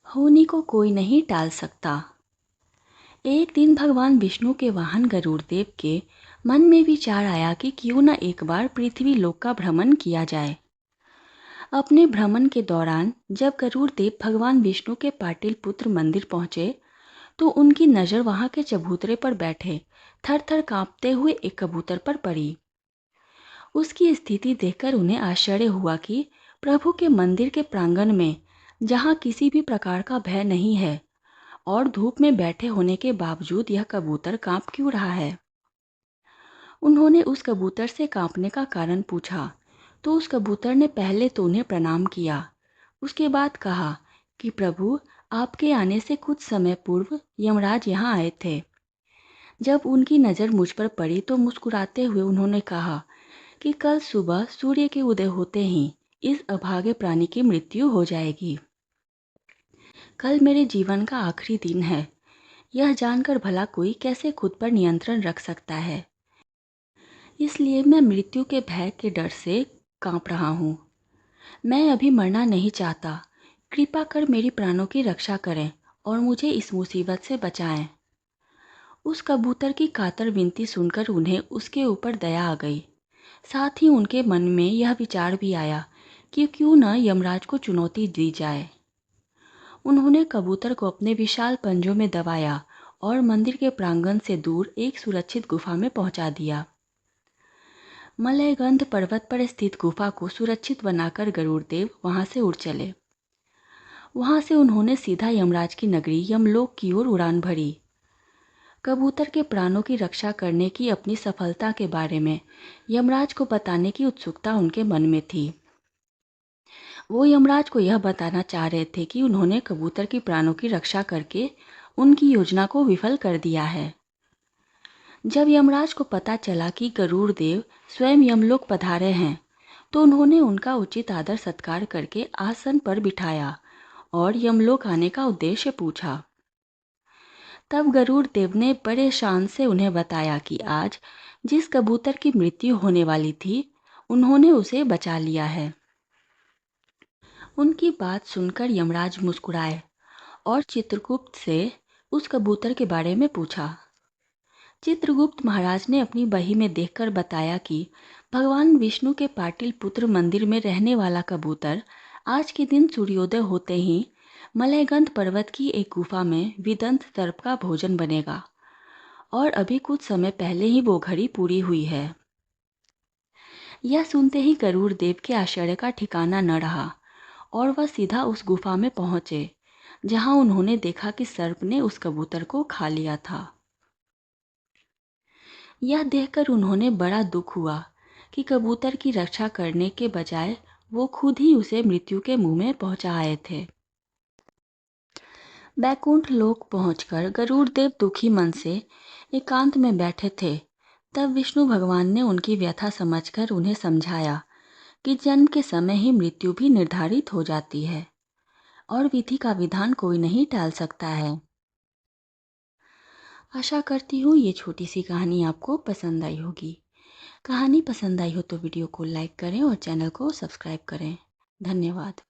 होनी को कोई नहीं टाल सकता। एक दिन भगवान विष्णु के वाहन गरुड़ देव के मन में विचार आया कि क्यों न एक बार पृथ्वी लोक का भ्रमण किया जाए। अपने भ्रमण के दौरान जब गरुड़ देव भगवान विष्णु के पाटलिपुत्र मंदिर पहुंचे तो उनकी नज़र वहां के चबूतरे पर बैठे थर थर कांपते हुए एक कबूतर पर पड़ी। उसकी स्थिति देखकर उन्हें आश्चर्य हुआ कि प्रभु के मंदिर के प्रांगण में, जहां किसी भी प्रकार का भय नहीं है और धूप में बैठे होने के बावजूद यह कबूतर कांप क्यों रहा है। उन्होंने उस कबूतर से कांपने का कारण पूछा तो उस कबूतर ने पहले तो उन्हें प्रणाम किया, उसके बाद कहा कि प्रभु, आपके आने से कुछ समय पूर्व यमराज यहाँ आए थे। जब उनकी नज़र मुझ पर पड़ी तो मुस्कुराते हुए उन्होंने कहा कि कल सुबह सूर्य के उदय होते ही इस अभागे प्राणी की मृत्यु हो जाएगी। कल मेरे जीवन का आखिरी दिन है। यह जानकर भला कोई कैसे खुद पर नियंत्रण रख सकता है। इसलिए मैं मृत्यु के भय के डर से कांप रहा हूँ। मैं अभी मरना नहीं चाहता। कृपा कर मेरी प्राणों की रक्षा करें और मुझे इस मुसीबत से बचाएं। उस कबूतर की कातर विनती सुनकर उन्हें उसके ऊपर दया आ गई। साथ ही उनके मन में यह विचार भी आया कि क्यों न यमराज को चुनौती दी जाए। उन्होंने कबूतर को अपने विशाल पंजों में दबाया और मंदिर के प्रांगण से दूर एक सुरक्षित गुफा में पहुंचा दिया। मलयगंध पर्वत पर स्थित गुफा को सुरक्षित बनाकर गरुड़ देव वहां से उड़ चले। वहां से उन्होंने सीधा यमराज की नगरी यमलोक की ओर उड़ान भरी। कबूतर के प्राणों की रक्षा करने की अपनी सफलता के बारे में यमराज को बताने की उत्सुकता उनके मन में थी। वो यमराज को यह बताना चाह रहे थे कि उन्होंने कबूतर की प्राणों की रक्षा करके उनकी योजना को विफल कर दिया है। जब यमराज को पता चला कि गरुड़ देव स्वयं यमलोक पधारे हैं तो उन्होंने उनका उचित आदर सत्कार करके आसन पर बिठाया और यमलोक आने का उद्देश्य पूछा। तब गरुड़ देव ने बड़े शान से उन्हें बताया कि आज जिस कबूतर की मृत्यु होने वाली थी उन्होंने उसे बचा लिया है। उनकी बात सुनकर यमराज मुस्कुराए और चित्रगुप्त से उस कबूतर के बारे में पूछा। चित्रगुप्त महाराज ने अपनी बही में देखकर बताया कि भगवान विष्णु के पाटलिपुत्र मंदिर में रहने वाला कबूतर आज के दिन सूर्योदय होते ही मलयगंध पर्वत की एक गुफा में विदंत सर्प का भोजन बनेगा और अभी कुछ समय पहले ही वो घड़ी पूरी हुई है। यह सुनते ही गरुड़ देव के आश्चर्य का ठिकाना न रहा और वह सीधा उस गुफा में पहुंचे जहां उन्होंने देखा कि सर्प ने उस कबूतर को खा लिया था। यह देखकर उन्होंने बड़ा दुख हुआ कि कबूतर की रक्षा करने के बजाय वो खुद ही उसे मृत्यु के मुंह में पहुंचा आए थे। बैकुंठ लोक पहुंचकर गरुड़ देव दुखी मन से एकांत में बैठे थे। तब विष्णु भगवान ने उनकी व्यथा समझकर उन्हें समझाया कि जन्म के समय ही मृत्यु भी निर्धारित हो जाती है और विधि का विधान कोई नहीं टाल सकता है। आशा करती हूँ ये छोटी सी कहानी आपको पसंद आई होगी। कहानी पसंद आई हो तो वीडियो को लाइक करें और चैनल को सब्सक्राइब करें। धन्यवाद।